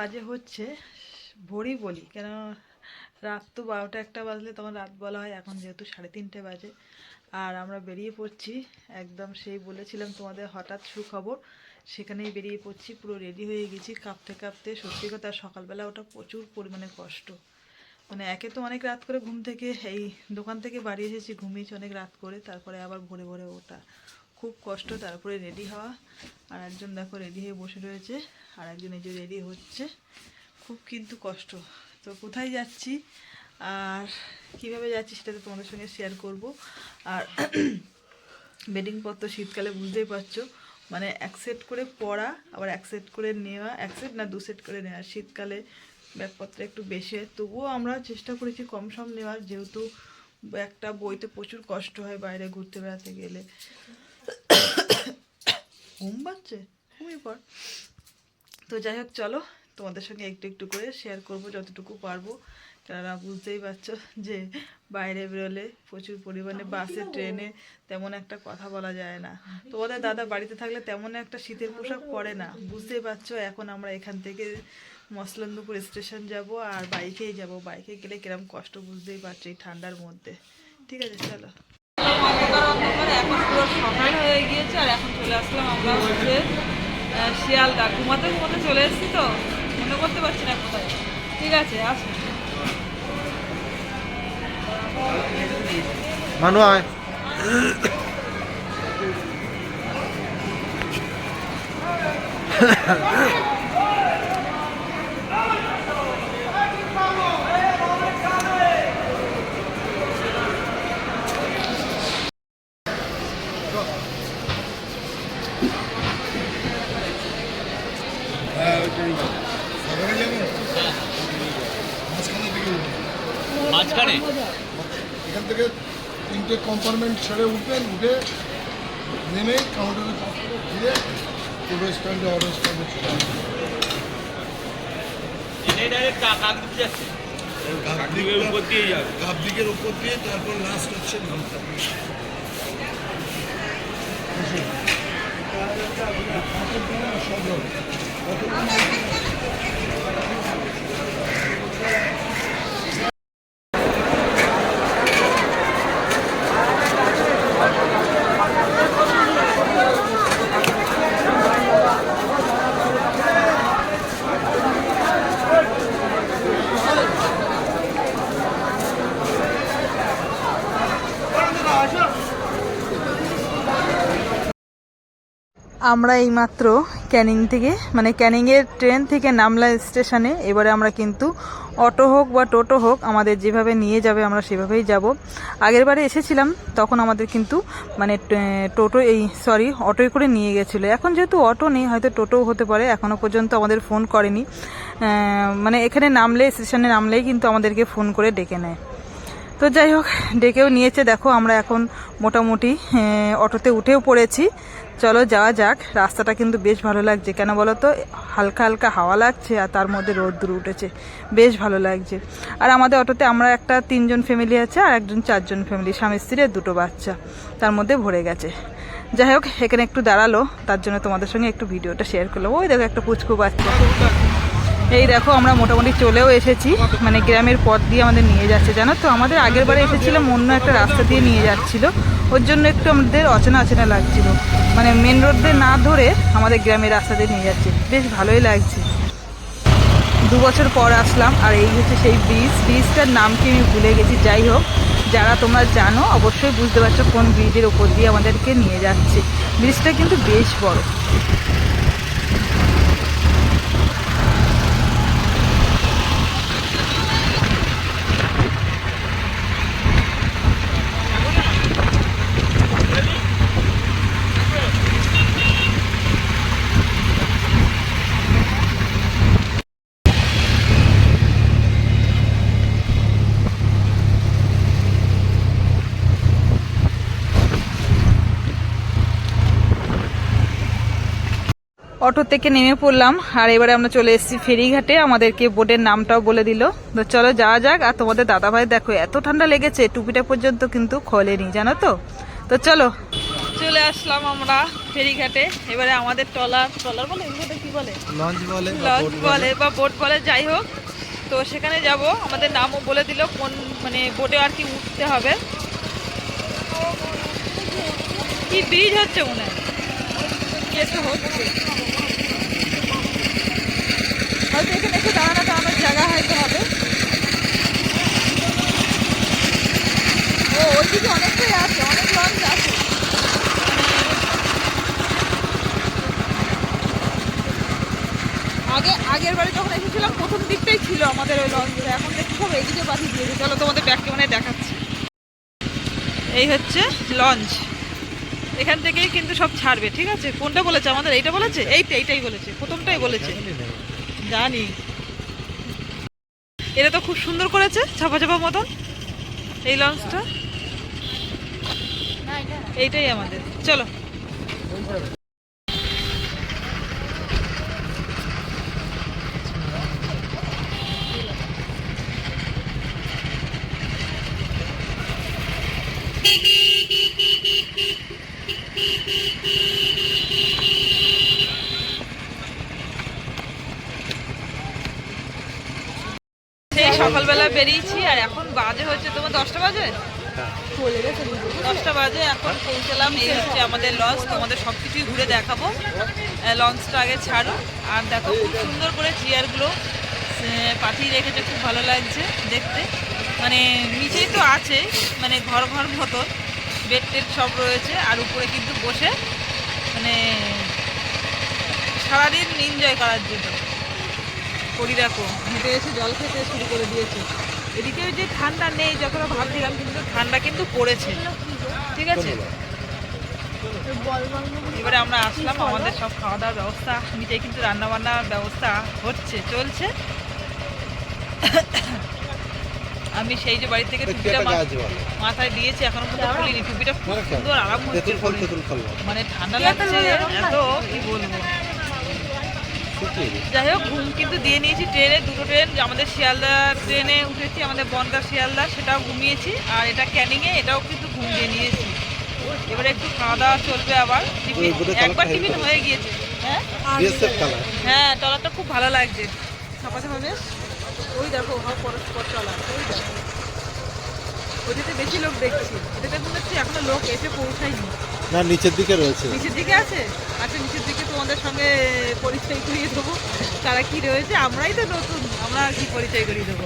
বাজে হচ্ছে ভোরই বলি, কেন রাত তো 12টা 1টা বাজলে তখন রাত বলা হয়, এখন যেহেতু 3:30 বাজে। আর আমরা বেরিয়ে পড়ছি একদম, সেই বলেছিলাম তোমাদের হঠাৎ সুখবর, সেখানেই বেরিয়ে পড়ছি। পুরো রেডি হয়ে গেছি কাঁপতে কাঁপতে। সত্যি কথা, সকালবেলা ওটা প্রচুর পরিমাণে কষ্ট। মানে একে তো অনেক রাত করে ঘুম থেকে এই দোকান থেকে বাড়ি এসেছি, ঘুমিয়েছি অনেক রাত করে, তারপরে আবার ভোরে ভোরে ওঠা খুব কষ্ট। তারপরে রেডি হওয়া, আর একজন দেখো রেডি হয়ে বসে রয়েছে, আর একজন এই যে রেডি হচ্ছে, খুব কিন্তু কষ্ট। তো কোথায় যাচ্ছি আর কিভাবে যাচ্ছি সেটা তো তোমাদের সঙ্গে শেয়ার করব। আর বেডিং পত্র শীতকালে বুঝতেই পারছো, মানে এক সেট করে পরা, আবার এক সেট করে নেওয়া, এক সেট না 2 সেট করে নেওয়া। শীতকালে ব্যাগপত্র একটু বেশি হয়, তবুও আমরা চেষ্টা করেছি কম সম নেওয়ার, যেহেতু একটা বইতে প্রচুর কষ্ট হয় বাইরে ঘুরতে বেড়াতে গেলে। ঘুম পাচ্ছে, ঘুমিয়ে পর। তো যাই হোক, চলো তোমাদের সঙ্গে একটু একটু করে শেয়ার করব যতটুকু পারবো, কেননা বুঝতেই পারছো যে বাইরে বেরোলে প্রচুর পরিমাণে বাসে ট্রেনে তেমন একটা কথা বলা যায় না। তোমাদের দাদা বাড়িতে থাকলে তেমন একটা শীতের পোশাক পরে না, বুঝতেই পারছো। এখন আমরা এখান থেকে মসলন্দপুর স্টেশন যাব, আর বাইকেই যাব। বাইকে গেলে কিরম কষ্ট বুঝতেই পারছো এই ঠান্ডার মধ্যে। ঠিক আছে, চলো। এখন পুরো সকাল হয়ে গিয়েছে, আর এখন চলে আসলাম আমরা হচ্ছে শিয়ালদা। ঘুমাতে ঘুমাতে চলে এসেছি, তো মনে করতে পারছি না কোথায়। ঠিক আছে, আসুন। মানু আয়। মাঝখানে এখান থেকে 3টে কম্পার্টমেন্ট ছেড়ে উঠবেন, উঠে নেমে কাউন্টারে ঘিরে টোটো স্ট্যান্ডে অটো স্ট্যান্ডে চলে আসবেন। এটাই ডাইরেক্ট কাকদ্বীপ যাচ্ছে, কাকদ্বীপের উপর দিয়ে যাবে, কাকদ্বীপের উপর দিয়ে, তারপর লাস্ট হচ্ছে নামটা। সব আমরা এইমাত্র ক্যানিং থেকে, মানে ক্যানিংয়ের ট্রেন থেকে নামলাম স্টেশনে। এবারে আমরা কিন্তু অটো হোক বা টোটো হোক, আমাদের যেভাবে নিয়ে যাবে আমরা সেভাবেই যাব। আগের বারে এসেছিলাম তখন আমাদের কিন্তু মানে অটোয় করে নিয়ে গেছিলো। এখন যেহেতু অটো নেই, হয়তো টোটোও হতে পারে, এখনও পর্যন্ত আমাদের ফোন করেনি। মানে এখানে নামলে, স্টেশনে নামলেই কিন্তু আমাদেরকে ফোন করে ডেকে নেয়। তো যাই হোক, ডেকেও নিয়েছে। দেখো আমরা এখন মোটামুটি অটোতে উঠেও পড়েছি। চলো যাওয়া যাক। রাস্তাটা কিন্তু বেশ ভালো লাগছে, কেন বলো তো, হালকা হালকা হাওয়া লাগছে, আর তার মধ্যে রোদ্দুর উঠেছে, বেশ ভালো লাগছে। আর আমাদের অটোতে আমরা 3 জন ফ্যামিলি আছে, আর একজন 4 জন ফ্যামিলি, স্বামী স্ত্রী 2টো বাচ্চা, তার মধ্যে ভরে গেছে। যাই হোক, এখানে একটু দাঁড়ালো, তার জন্য তোমাদের সঙ্গে একটু ভিডিওটা শেয়ার করলাম। ওই দেখো একটা পুচকু বাচ্চা। এই দেখো আমরা মোটামুটি চলেও এসেছি, মানে গ্রামের পথ দিয়ে আমাদের নিয়ে যাচ্ছে। জানো তো, আমাদের আগের বারে এসেছিলাম অন্য একটা রাস্তা দিয়ে নিয়ে যাচ্ছিল, ওর জন্য একটু আমাদের অচেনা অচেনা লাগছিল। মানে মেন রোড দিয়ে না ধরে আমাদের গ্রামের রাস্তা দিয়ে নিয়ে যাচ্ছে, বেশ ভালোই লাগছে। 2 বছর পর আসলাম, আর এই হচ্ছে সেই ব্রিজটার নাম কি আমি ভুলে গেছি। যাই হোক, যারা তোমরা জানো অবশ্যই বুঝতে পারছো কোন ব্রিজের ওপর দিয়ে আমাদেরকে নিয়ে যাচ্ছে। ব্রিজটা কিন্তু বেশ বড়। অটো থেকে নেমে পড়লাম, আর এবারে আমরা চলে এসেছি ফেরিঘাটে। আমাদেরকে বোটের নামটাও বলে দিল। তো চলো যাওয়া যাক। আর তোমাদের দাদাভাই দেখো এত ঠান্ডা লেগেছে, টুপিটা পর্যন্ত কিন্তু খোলেনি, জানো তো। চলো চলে আসলাম আমরা ফেরিঘাটে। এবারে আমাদের ট্রলার বলে, এগুলোটা কি বলে লঞ্চ বলে লঞ্চ বলে বা বোট বলে, যাই হোক। তো সেখানে যাব, আমাদের নামও বলে দিল কোন মানে বোটে আর কি উঠতে হবে। কি ব্রিজ হচ্ছে মনে হয়, কি একটা হচ্ছে, হয়তো এখানে একটু দাঁড়ানোর জায়গা হয়তো হবে। ও ওইদিকে অনেকটাই আছে, অনেক লঞ্চ আছে। আগের বারে যখন এসেছিলাম প্রথম দিকটাই ছিল আমাদের ওই লঞ্চটা, এখন দেখি সব এদিকে পাঠিয়ে দিয়েছে। চলো তোমাদের ব্যাক ক্যামেরায় দেখাচ্ছি। এই হচ্ছে লঞ্চ, এখান থেকেই কিন্তু সব ছাড়বে, ঠিক আছে? কোনটা বলেছে আমাদের? এইটা বলেছে, এইটাই বলেছে, প্রথমটাই বলেছে, জানি। এটা তো খুব সুন্দর করেছে, ছাপা ছাপা মতন এই লঞ্চটা। এইটাই আমাদের, চলো। সেই সকালবেলা বেরিয়েছি আর এখন বাজে হচ্ছে তোমার 10টা বাজে, 10টা বাজে, এখন পৌঁছালাম। এই হচ্ছে আমাদের লঞ্চ, তোমাদের সব কিছুই ঘুরে দেখাবো। লঞ্চটা আগে ছাড়ো, আর দেখো খুব সুন্দর করে চেয়ারগুলো পাঠিয়ে রেখেছে, খুব ভালো লাগছে দেখতে। মানে নিচেই তো আছে, মানে ঘর ঘর মতন বেড টেড সব রয়েছে, আর উপরে কিন্তু বসে মানে সারাদিন এনজয় করার জন্য। করি দেখো, হেঁটে এসে জল খেতে শুরু করে দিয়েছে। এদিকে যে ঠান্ডা নেই যখন ভাবছিলাম, কিন্তু ঠান্ডা কিন্তু পড়েছে, ঠিক আছে। এবারে আমরা আসলাম, আমাদের সব খাওয়া দাওয়ার ব্যবস্থা নিচে, কিন্তু রান্না বান্নার ব্যবস্থা হচ্ছে, চলছে। আমি সেই যে বাড়ি থেকে টুপিটা মাথায় দিয়েছি, এখনো পর্যন্ত খুলিনি। টুপিটা খুব সুন্দর আরাম হচ্ছে, মানে ঠান্ডা লাগছে এত, কি বলবো। যাই হোক, ঘুম কিন্তু দিয়ে নিয়েছি ট্রেনে, দুটো ট্রেন। আমাদের শিয়ালদা ট্রেনে উঠেছি, আমাদের বনগাঁ শিয়ালদা, সেটাও ঘুমিয়েছি। আর এটা ক্যানিংয়ে, এটাও কিন্তু ঘুম দিয়ে নিয়েছি। এবারে একটু খাওয়া দাওয়া চলবে আবার। একবার টিফিন হয়ে গিয়েছে। হ্যাঁ, ট্রলারটা খুব ভালো লাগছে, ছাপা ছাপা বেশ। ওই দেখো পরস্পর ট্রলার, ওই দেখো ওইটাতে বেশি লোক দেখছি। এটাতে মনে হচ্ছে এখনো লোক এসে পৌঁছায়নি। না, নিচের দিকে রয়েছে। নিচের দিকে আছে? আচ্ছা, নিচের দিকে তোমাদের সঙ্গে পরিচয় করিয়ে দেবো, তারা কি রয়েছে। আমরাই তো নতুন, আমরা আর কি পরিচয় করিয়ে দেবো।